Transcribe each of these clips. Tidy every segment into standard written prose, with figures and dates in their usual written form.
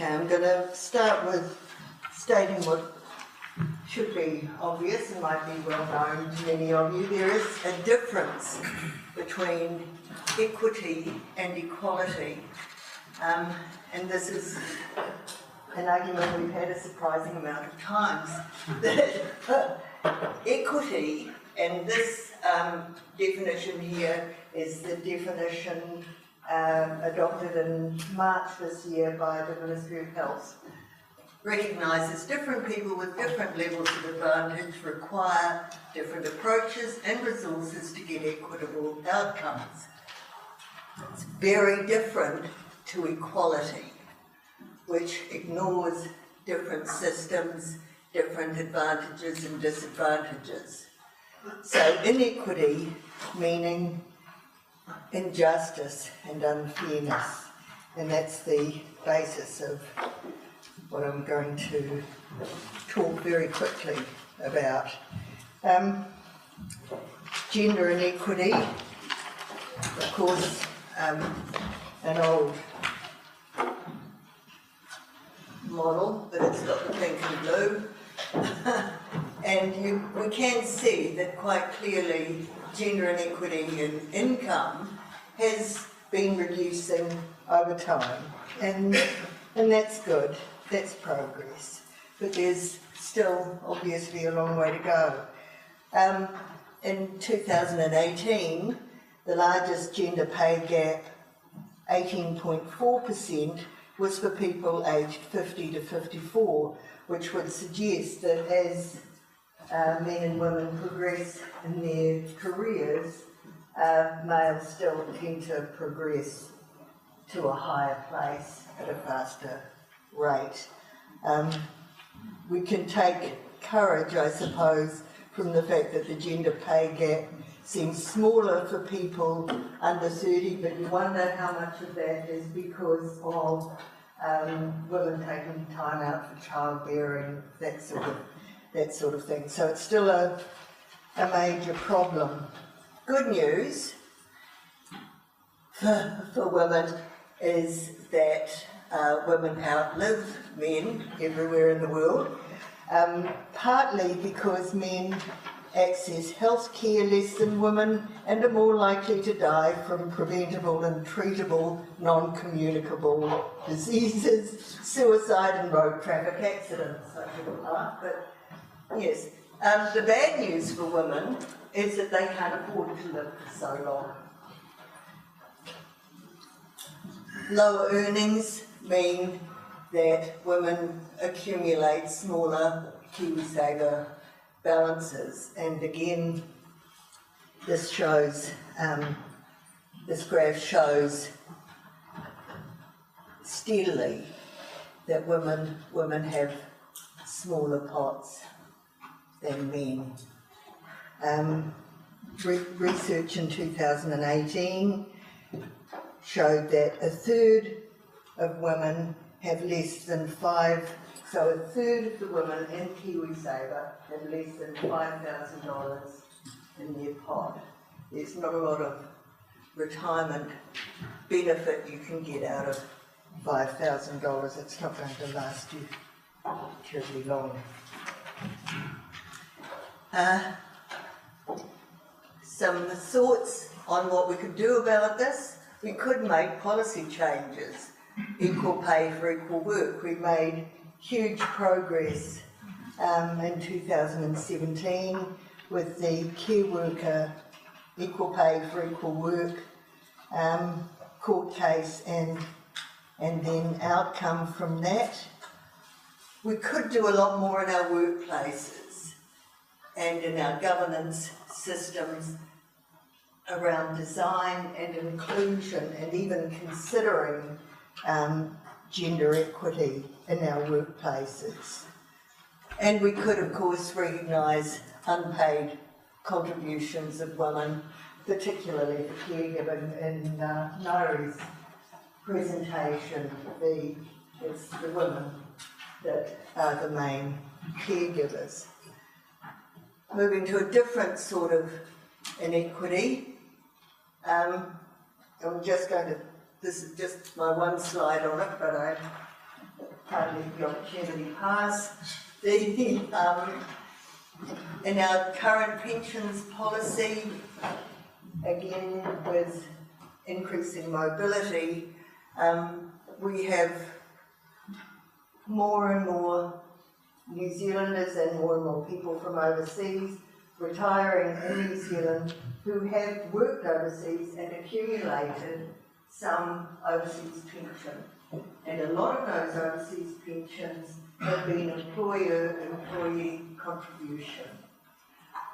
Okay, I'm going to start with stating what should be obvious and might be well known to many of you. There is a difference between equity and equality, and this is an argument we've had a surprising amount of times, that equity, and this definition here is the definition adopted in March this year by the Ministry of Health, recognises different people with different levels of advantage require different approaches and resources to get equitable outcomes. It's very different to equality, which ignores different systems, different advantages and disadvantages. So inequity, meaning injustice and unfairness, and that's the basis of what I'm going to talk very quickly about. Gender inequity, of course, an old model, but it's got the pink and blue. And we can see that quite clearly gender inequity in income has been reducing over time, and that's good, that's progress, but there's still obviously a long way to go. In 2018, the largest gender pay gap, 18.4%, was for people aged 50 to 54, which would suggest that as men and women progress in their careers, males still tend to progress to a higher place at a faster rate. We can take courage, I suppose, from the fact that the gender pay gap seems smaller for people under 30, but you wonder how much of that is because of women taking time out for childbearing, that sort of thing. So it's still a major problem. Good news for women is that women outlive men everywhere in the world, partly because men access health care less than women and are more likely to die from preventable and treatable non-communicable diseases, suicide and road traffic accidents. I shouldn't laugh, but yes. The bad news for women is that they can't afford to live for so long. Lower earnings mean that women accumulate smaller KiwiSaver balances, and again, this graph shows steadily that women have smaller pots than men. Research in 2018 showed that a third of women have less than so a third of the women in KiwiSaver have less than $5,000 in their pot. There's not a lot of retirement benefit you can get out of $5,000. It's not going to last you terribly long. Some thoughts on what we could do about this. We could make policy changes. Equal pay for equal work. We made huge progress in 2017 with the care worker equal pay for equal work court case and then outcome from that. We could do a lot more in our workplaces and in our governance systems around design and inclusion, and even considering gender equity in our workplaces. And we could, of course, recognise unpaid contributions of women, particularly for caregiving. In Nari's presentation, it's the women that are the main caregivers. Moving to a different sort of inequity, I'm just going to, this is just my one slide on it, but can't let the opportunity pass. In our current pensions policy, again with increasing mobility, we have more and more New Zealanders and more people from overseas retiring in New Zealand who have worked overseas and accumulated some overseas pension. And a lot of those overseas pensions have been employer-employee contribution.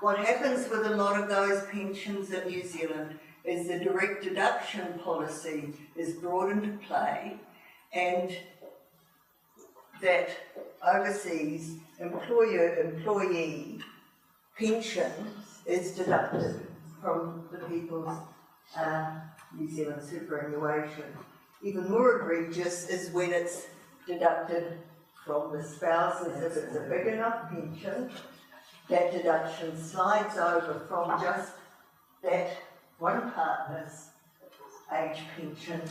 What happens with a lot of those pensions in New Zealand is the direct deduction policy is brought into play, and that overseas employer-employee pension is deducted from the people's New Zealand superannuation. Even more egregious is when it's deducted from the spouses. If it's a big enough pension, that deduction slides over from just that one partner's age pension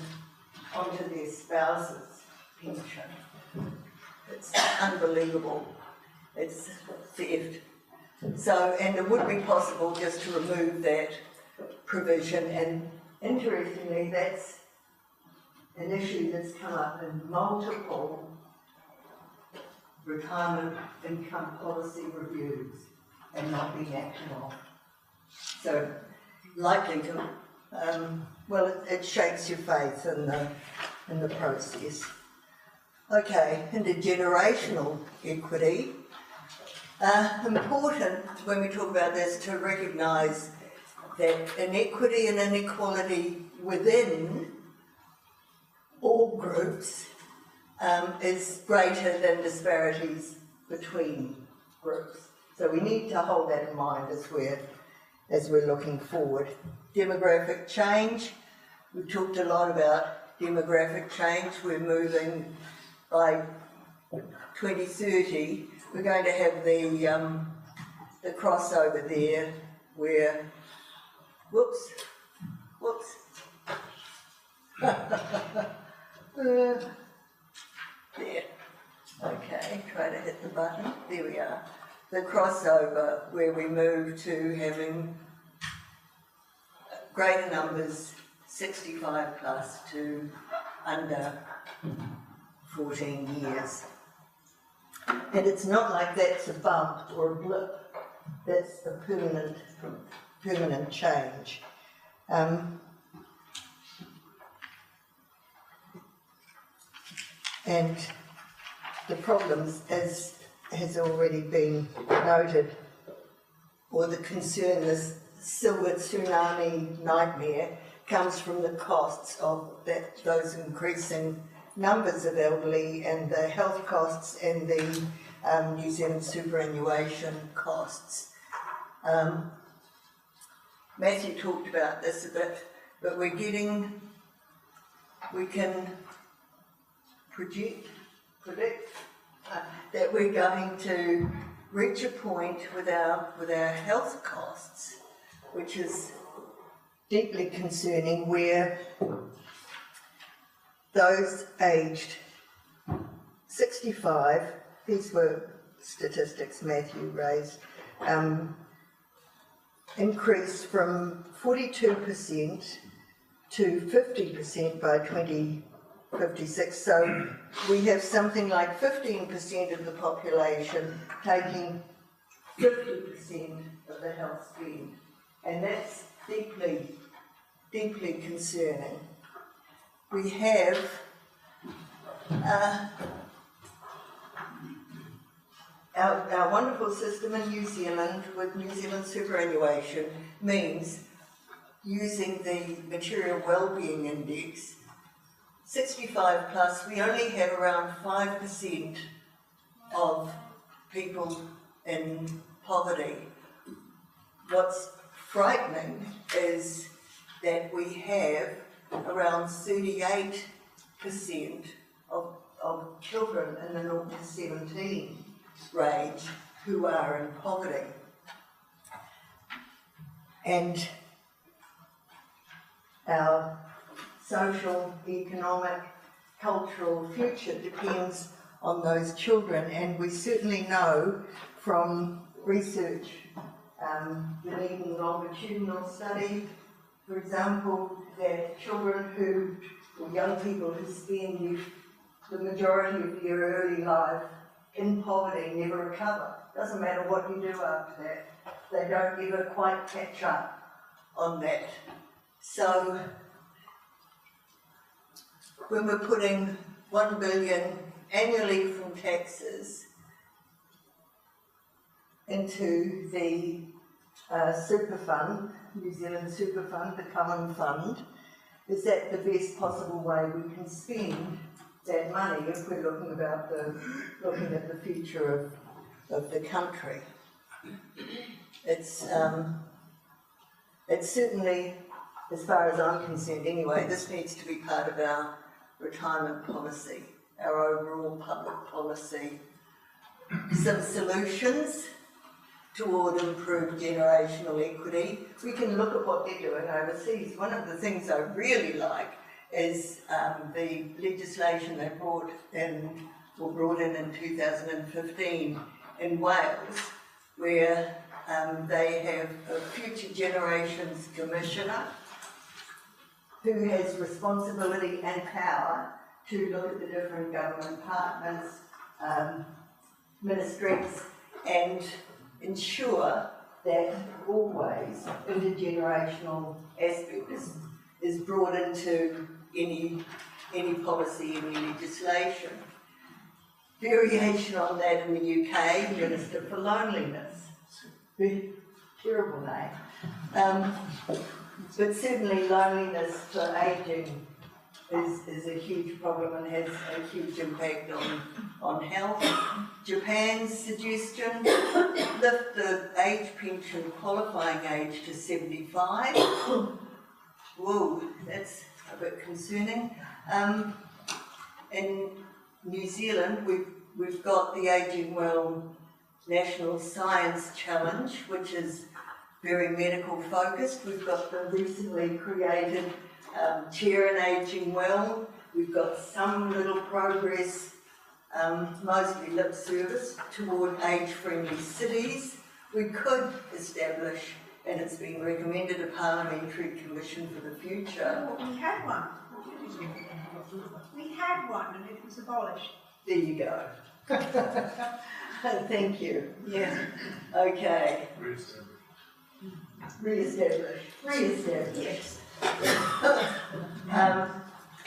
onto their spouse's pension. It's unbelievable. It's theft. So, and it would be possible just to remove that provision, and interestingly, that's an issue that's come up in multiple retirement income policy reviews and not being acted on. So, likely to, well, it shakes your faith in the process. Okay, intergenerational equity. Important when we talk about this to recognise that inequity and inequality within all groups is greater than disparities between groups. So we need to hold that in mind as we're looking forward. Demographic change. We've talked a lot about demographic change. We're moving by 2030. We're going to have the crossover there where, whoops. There. Okay, try to hit the button. There we are. The crossover where we move to having greater numbers, 65 plus to under 14 years. And it's not like that's a bump or a blip. That's a permanent change. And the problems, as has already been noted, or the concern, this silver tsunami nightmare, comes from the costs of those increasing numbers of elderly and the health costs and the New Zealand superannuation costs. Matthew talked about this a bit, but we can predict that we're going to reach a point with our health costs, which is deeply concerning, where those aged 65, these were statistics Matthew raised, increased from 42% to 50% by 2056. So we have something like 15% of the population taking 50% of the health spend, and that's deeply, deeply concerning. We have our wonderful system in New Zealand with New Zealand superannuation means, using the Material Wellbeing Index, 65 plus, we only have around 5% of people in poverty. What's frightening is that we have around 38% of children in the 0 to 17 range who are in poverty. And our social, economic, cultural future depends on those children, and we certainly know from research, the Eden longitudinal study, for example, that children who, or young people who spend the majority of their early life in poverty never recover. Doesn't matter what you do after that, they don't ever quite catch up on that. So when we're putting $1 billion annually from taxes into the super fund, New Zealand super fund, the common fund, is that the best possible way we can spend that money if we're looking at the future of the country? It's certainly, as far as I'm concerned anyway, this needs to be part of our retirement policy, our overall public policy. Some solutions toward improved generational equity. We can look at what they're doing overseas. One of the things I really like is the legislation they brought in in 2015 in Wales, where they have a Future Generations Commissioner who has responsibility and power to look at the different government partners, ministries, and ensure that always intergenerational aspect is brought into any policy, any legislation. Variation on that in the UK, Minister for Loneliness. Terrible name. But certainly loneliness for ageing is a huge problem and has a huge impact on health. Japan's suggestion, lift the age pension qualifying age to 75. Whoa, that's a bit concerning. In New Zealand, we've got the Ageing Well National Science Challenge, which is very medical focused. We've got the recently created Chair in Ageing Well. We've got some little progress, mostly lip service, toward age-friendly cities. We could establish, and it's been recommended, a parliamentary commission for the future. Well, we had one. We had one and it was abolished. There you go. Thank you. Yeah. Okay. Re-establish. Yes.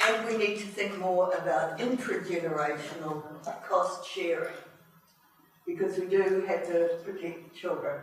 And we need to think more about intergenerational cost sharing, because we do have to protect children.